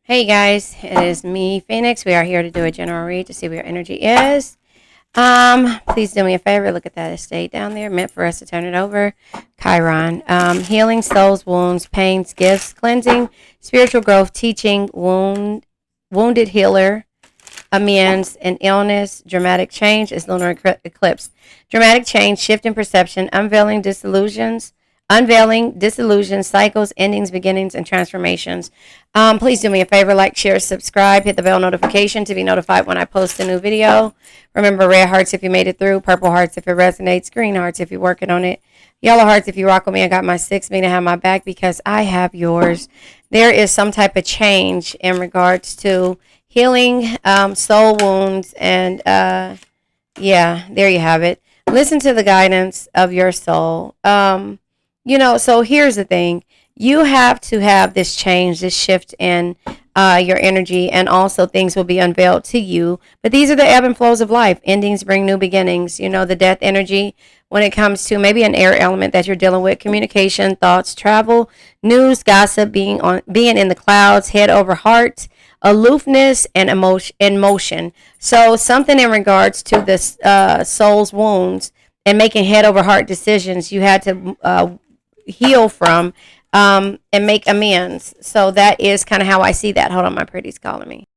Hey guys, it is me, Phoenix. We are here to do a general read to see where your energy is. Please do me a favor, look at that estate down there, meant for us to turn it over. Chiron. Healing souls, wounds, pains, gifts, cleansing, spiritual growth, teaching, wounded healer, amends, and illness, dramatic change is lunar eclipse. Dramatic change, shift in perception, unveiling disillusions, cycles, endings, beginnings, and transformations. Please do me a favor, like, share, subscribe, hit the bell notification to be notified when I post a new video. Remember, red hearts if you made it through, purple hearts if it resonates, green hearts if you're working on it, yellow hearts if you rock with me. I got my 6 mean to have my back because I have yours. There is some type of change in regards to healing soul wounds, and yeah, there you have it. Listen to the guidance of your soul. So here's the thing. You have to have this change, this shift in your energy, and also things will be unveiled to you. But these are the ebb and flows of life. Endings bring new beginnings. The death energy when it comes to maybe an air element that you're dealing with, communication, thoughts, travel, news, gossip, being in the clouds, head over heart, aloofness, and motion. So something in regards to this soul's wounds and making head over heart decisions you had to heal from, and make amends. So that is kind of how I see that. Hold on, my pretty's calling me.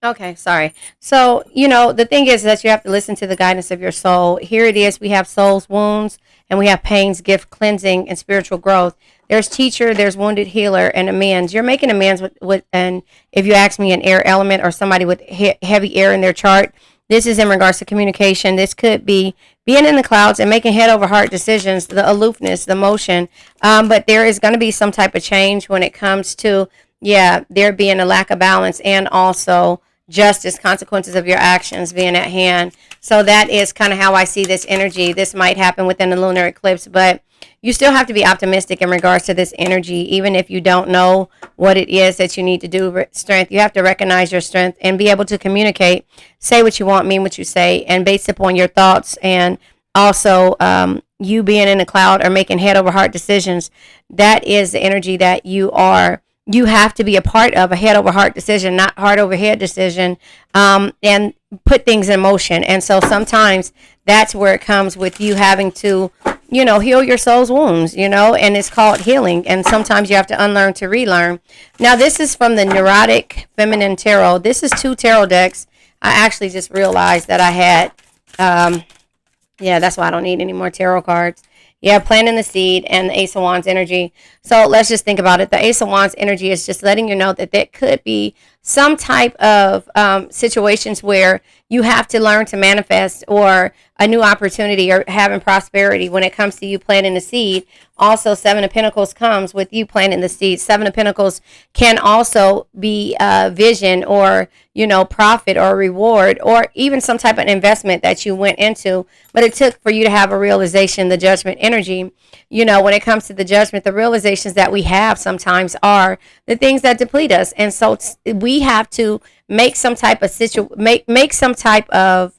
Okay, sorry. So, the thing is that you have to listen to the guidance of your soul. Here it is. We have soul's wounds, and we have pains, gift, cleansing, and spiritual growth. There's teacher, there's wounded healer, and amends. You're making amends with and if you ask me, an air element or somebody with heavy air in their chart, this is in regards to communication. This could be being in the clouds and making head over heart decisions, the aloofness, the motion. But there is going to be some type of change when it comes to, yeah, there being a lack of balance, and also justice, consequences of your actions being at hand. So that is kind of how I see this energy. This might happen within the lunar eclipse, but you still have to be optimistic in regards to this energy, even if you don't know what it is that you need to do. Strength, you have to recognize your strength and be able to communicate, say what you want, mean what you say, and based upon your thoughts, and also you being in a cloud or making head over heart decisions. That is the energy that you have to be a part of, a head over heart decision, not heart over head decision, and put things in motion. And so sometimes that's where it comes with you having to, heal your soul's wounds, and it's called healing. And sometimes you have to unlearn to relearn. Now, this is from the Neurotic Feminine Tarot. This is 2 tarot decks. I actually just realized that I had, yeah, that's why I don't need any more tarot cards. Yeah, planting the seed and the Ace of Wands energy. So let's just think about it. The Ace of Wands energy is just letting you know that there could be some type of situations where you have to learn to manifest, or a new opportunity, or having prosperity when it comes to you planting the seed. Also, 7 of Pentacles comes with you planting the seed. 7 of Pentacles can also be vision, or, profit or reward, or even some type of investment that you went into. But it took for you to have a realization, the Judgment energy. When it comes to the Judgment, the realizations that we have sometimes are the things that deplete us. And so we have to make some type of make some type of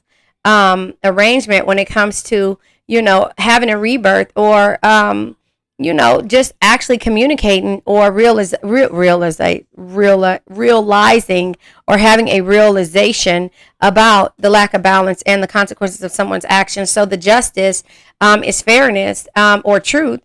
arrangement when it comes to, having a rebirth, or just actually communicating, or realizing, or having a realization about the lack of balance and the consequences of someone's actions. So the justice is fairness, or truth,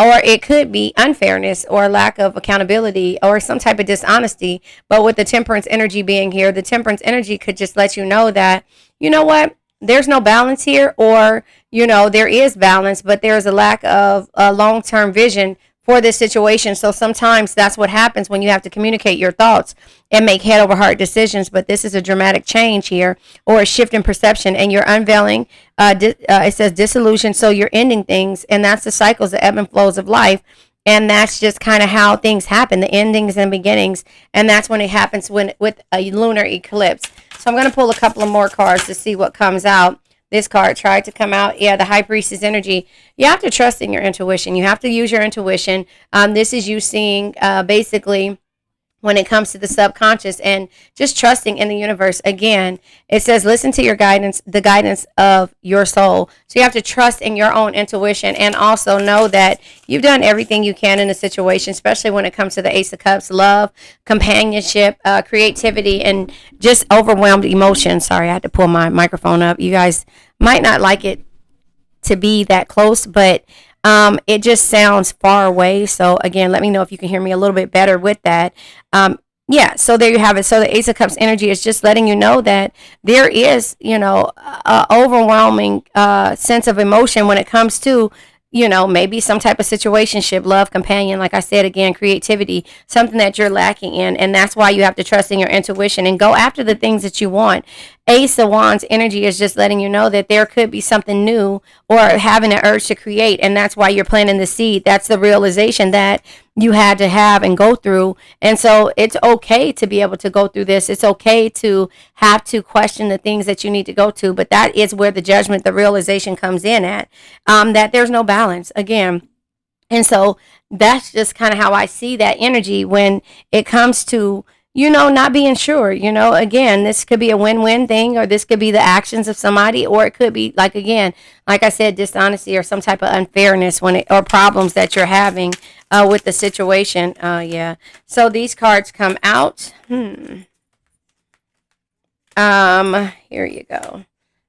or it could be unfairness, or lack of accountability, or some type of dishonesty. But with the Temperance energy being here, the Temperance energy could just let you know that, what, there's no balance here, or, there is balance, but there's a lack of long-term vision for this situation. So sometimes that's what happens when you have to communicate your thoughts and make head over heart decisions. But this is a dramatic change here, or a shift in perception, and you're unveiling. It says disillusion, so you're ending things, and that's the cycles, the ebb and flows of life. And that's just kind of how things happen, the endings and beginnings. And that's when it happens with a lunar eclipse. So I'm going to pull a couple of more cards to see what comes out. This card tried to come out. Yeah, the High Priestess energy. You have to trust in your intuition. You have to use your intuition. This is you seeing basically when it comes to the subconscious and just trusting in the universe. Again, it says listen to your guidance, the guidance of your soul. So you have to trust in your own intuition, and also know that you've done everything you can in a situation, especially when it comes to the Ace of Cups: love, companionship, creativity, and just overwhelmed emotion. Sorry, I had to pull my microphone up. You guys might not like it to be that close, but it just sounds far away. So again, let me know if you can hear me a little bit better with that. Yeah, so there you have it. So the Ace of Cups energy is just letting you know that there is, a overwhelming sense of emotion when it comes to, maybe some type of situationship, love, companion, like I said, again, creativity, something that you're lacking in. And that's why you have to trust in your intuition and go after the things that you want. Ace of Wands energy is just letting you know that there could be something new, or having an urge to create. And that's why you're planting the seed. That's the realization that you had to have and go through. And so it's okay to be able to go through this. It's okay to have to question the things that you need to go to. But that is where the judgment, the realization comes in at, that there's no balance again. And so that's just kind of how I see that energy when it comes to, not being sure. Again, this could be a win-win thing, or this could be the actions of somebody, or it could be, like, again, like I said, dishonesty or some type of unfairness or problems that you're having with the situation. Yeah. So these cards come out. Here you go.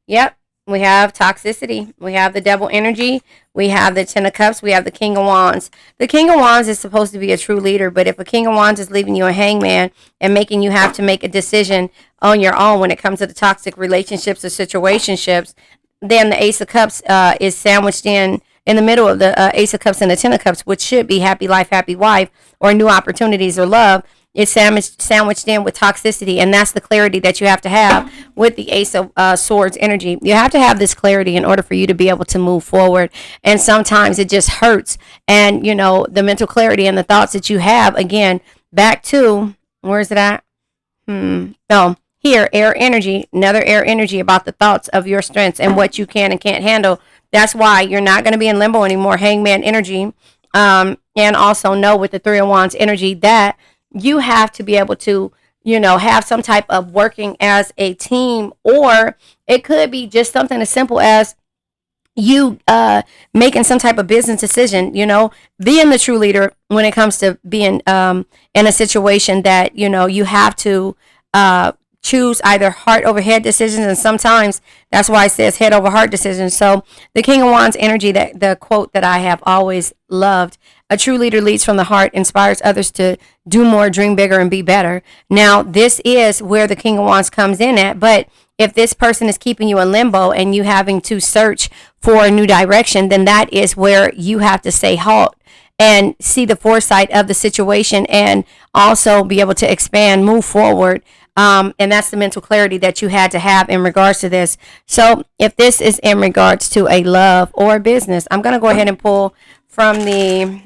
Yep. We have toxicity. We have the devil energy. We have the Ten of Cups. We have the King of Wands. The King of Wands is supposed to be a true leader, but if a King of Wands is leaving you a hangman and making you have to make a decision on your own when it comes to the toxic relationships or situationships, then the Ace of Cups is sandwiched in the middle of the Ace of Cups and the Ten of Cups, which should be happy life, happy wife, or new opportunities or love. It's sandwiched in with toxicity, and that's the clarity that you have to have with the Ace of Swords energy. You have to have this clarity in order for you to be able to move forward, and sometimes it just hurts. And, the mental clarity and the thoughts that you have, again, back to, where's it at? Oh, here, air energy, another air energy about the thoughts of your strengths and what you can and can't handle. That's why you're not going to be in limbo anymore, hangman energy. And also know with the Three of Wands energy that you have to be able to, have some type of working as a team, or it could be just something as simple as you making some type of business decision, being the true leader when it comes to being in a situation that, you have to choose either heart over head decisions, and sometimes that's why it says head over heart decisions. So the King of Wands energy, that the quote that I have always loved, a true leader leads from the heart, inspires others to do more, dream bigger, and be better. Now, this is where the King of Wands comes in at, but if this person is keeping you in limbo and you having to search for a new direction, then that is where you have to say halt and see the foresight of the situation, and also be able to expand, move forward. And that's the mental clarity that you had to have in regards to this. So if this is in regards to a love or a business, I'm going to go ahead and pull from the,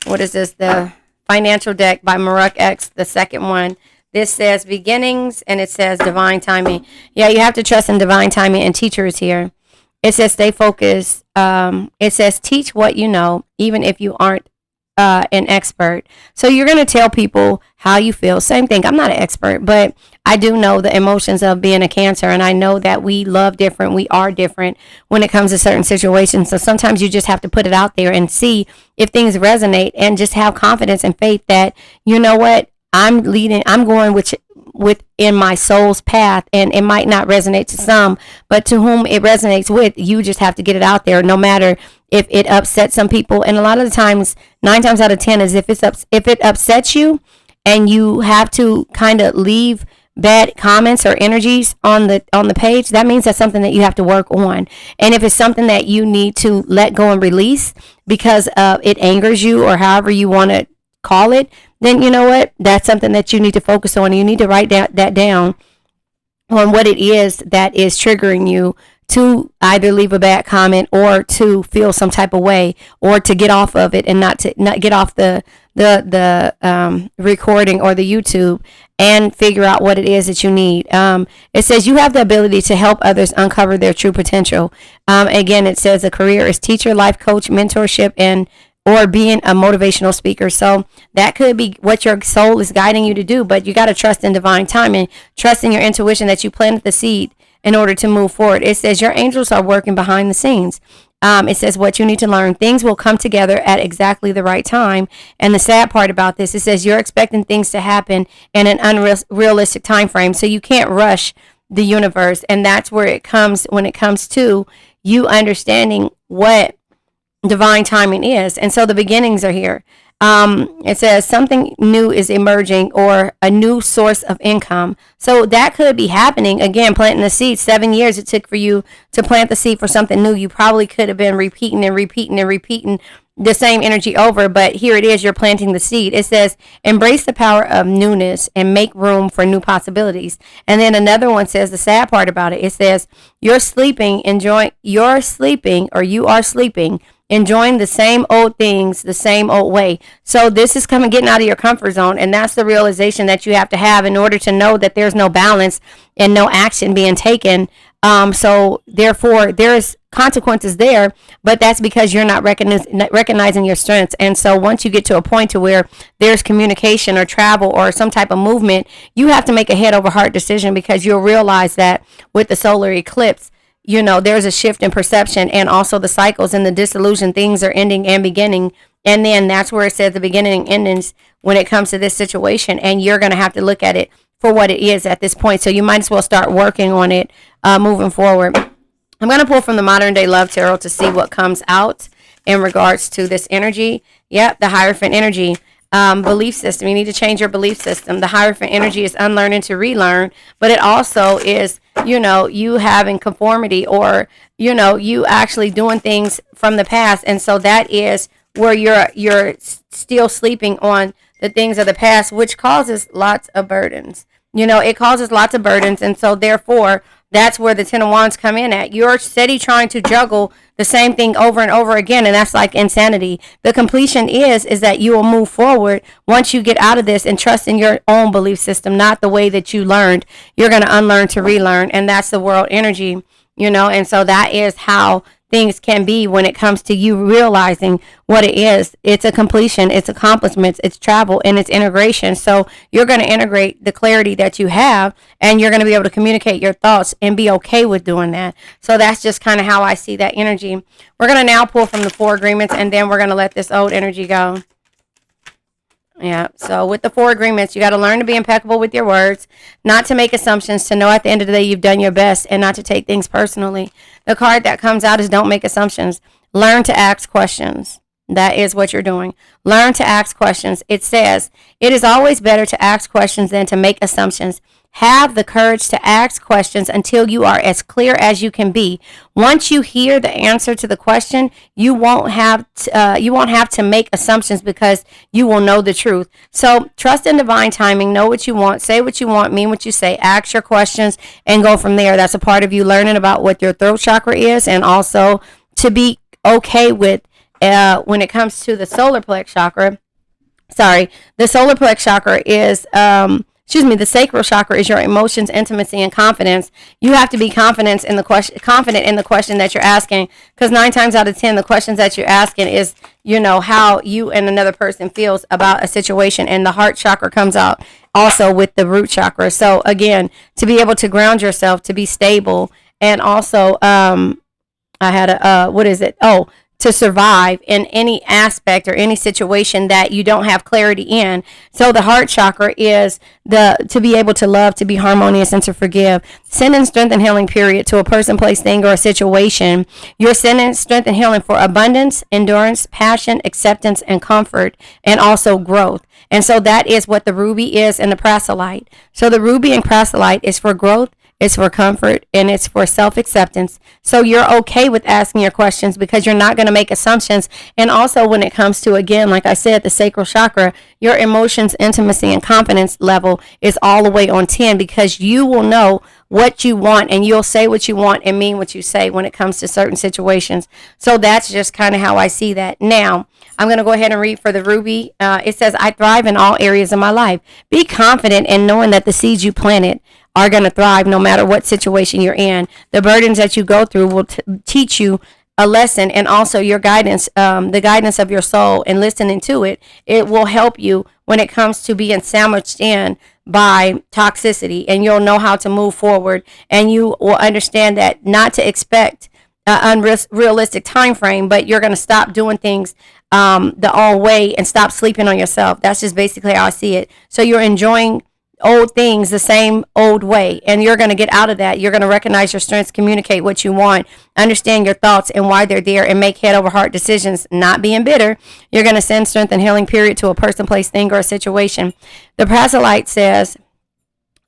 what is this? The financial deck by Maruk X, the second one. This says beginnings, and it says divine timing. Yeah, you have to trust in divine timing, and teacher is here. It says stay focused. It says teach what you know, even if you aren't an expert. So you're going to tell people how you feel. Same thing. I'm not an expert, but I do know the emotions of being a Cancer, and I know that we love different. We are different when it comes to certain situations. So sometimes you just have to put it out there and see if things resonate, and just have confidence and faith that, you know what, I'm going within my soul's path, and it might not resonate to some, but to whom it resonates with, you just have to get it out there, no matter if it upsets some people. And a lot of the times, 9 times out of 10, is if it upsets you, and you have to kind of leave bad comments or energies on the page, that means that's something that you have to work on. And if it's something that you need to let go and release because it angers you, or however you want to call it, then you know what, that's something that you need to focus on. You need to write that down on what it is that is triggering you to either leave a bad comment, or to feel some type of way, or to get off of it, and not get off the recording or the YouTube, and figure out what it is that you need. It says you have the ability to help others uncover their true potential. Again, it says a career is teacher, life coach, mentorship, or being a motivational speaker. So that could be what your soul is guiding you to do, but you got to trust in divine timing, trust in your intuition that you planted the seed in order to move forward. It says your angels are working behind the scenes. It says what you need to learn. Things will come together at exactly the right time. And the sad part about this, it says you're expecting things to happen in an unrealistic time frame. So you can't rush the universe. And that's where it comes when it comes to you understanding what divine timing is. And so the beginnings are here. It says something new is emerging or a new source of income. So that could be happening. Again, planting the seed. 7 years it took for you to plant the seed for something new. You probably could have been repeating the same energy over, but here it is, you're planting the seed. It says embrace the power of newness and make room for new possibilities. And then another one says the sad part about it. It says you are sleeping, enjoying the same old things the same old way. So this is getting out of your comfort zone, and that's the realization that you have to have in order to know that there's no balance and no action being taken. So therefore there's consequences there, but that's because you're not recognizing your strengths. And so once you get to a point to where there's communication or travel or some type of movement, you have to make a head over heart decision, because you'll realize that with the solar eclipse, there's a shift in perception, and also the cycles and the disillusion, things are ending and beginning. And then that's where it says the beginning and endings when it comes to this situation. And you're going to have to look at it for what it is at this point. So you might as well start working on it moving forward. I'm going to pull from the Modern Day Love Tarot to see what comes out in regards to this energy. Yep, the Hierophant energy. Belief system. You need to change your belief system. The Hierophant energy is unlearning to relearn, but it also is, you having conformity, or, you actually doing things from the past. And so that is where you're still sleeping on the things of the past, which causes lots of burdens. It causes lots of burdens. And so therefore, that's where the Ten of Wands come in at. You're steady trying to juggle the same thing over and over again, and that's like insanity. The completion is that you will move forward once you get out of this and trust in your own belief system, not the way that you learned. You're going to unlearn to relearn, and that's the world energy, and so that is how things can be when it comes to you realizing what it is. It's a completion, it's accomplishments, it's travel, and it's integration. So you're going to integrate the clarity that you have, and you're going to be able to communicate your thoughts and be okay with doing that. So that's just kind of how I see that energy. We're going to now pull from the 4 agreements, and then we're going to let this old energy go. Yeah, so with the 4 agreements, you got to learn to be impeccable with your words, not to make assumptions, to know at the end of the day you've done your best, and not to take things personally. The card that comes out is don't make assumptions. Learn to ask questions. That is what you're doing. Learn to ask questions. It says, it is always better to ask questions than to make assumptions. Have the courage to ask questions until you are as clear as you can be. Once you hear the answer to the question, you won't have to make assumptions, because you will know the truth. So trust in divine timing. Know what you want. Say what you want. Mean what you say. Ask your questions and go from there. That's a part of you learning about what your throat chakra is, and also to be okay with when it comes to the solar plex chakra. The solar plex chakra is the sacral chakra is your emotions, intimacy, and confidence. You have to be confident in the question that you're asking, because 9 times out of 10, the questions that you're asking is, how you and another person feels about a situation. And the heart chakra comes out also with the root chakra. So again, to be able to ground yourself, to be stable, and also, to survive in any aspect or any situation that you don't have clarity in. So the heart chakra is to be able to love, to be harmonious, and to forgive. Sending strength and healing, period, to a person, place, thing, or a situation. You're sending strength and healing for abundance, endurance, passion, acceptance, and comfort, and also growth. And so that is what the ruby is and the chrysolite. So the ruby and chrysolite is for growth, it's for comfort, and it's for self-acceptance. So you're okay with asking your questions, because you're not going to make assumptions. And also when it comes to, again, like I said, the sacral chakra, your emotions, intimacy, and confidence level is all the way on 10, because you will know what you want, and you'll say what you want and mean what you say when it comes to certain situations. So that's just kind of how I see that. Now, I'm going to go ahead and read for the ruby. It says, I thrive in all areas of my life. Be confident in knowing that the seeds you planted are going to thrive no matter what situation you're in. The burdens that you go through will teach you a lesson, and also your guidance, the guidance of your soul, and listening to it, it will help you when it comes to being sandwiched in by toxicity, and you'll know how to move forward, and you will understand that not to expect an unrealistic time frame, but you're going to stop doing things the old way and stop sleeping on yourself. That's just basically how I see it. So you're enjoying old things the same old way, and you're going to get out of that. You're going to recognize your strengths, communicate what you want, understand your thoughts and why they're there, and make head over heart decisions, not being bitter. You're going to send strength and healing period to a person, place, thing, or a situation. The Proselyte says,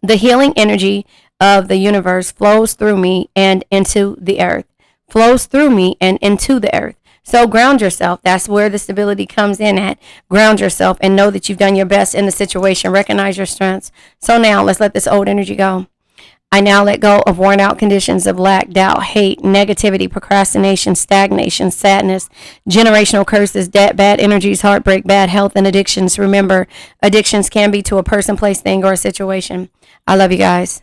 the healing energy of the universe flows through me and into the earth. Flows through me and into the earth. So ground yourself. That's where the stability comes in at. Ground yourself and know that you've done your best in the situation. Recognize your strengths. So now let's let this old energy go. I now let go of worn out conditions of lack, doubt, hate, negativity, procrastination, stagnation, sadness, generational curses, debt, bad energies, heartbreak, bad health, and addictions. Remember, addictions can be to a person, place, thing, or a situation. I love you guys.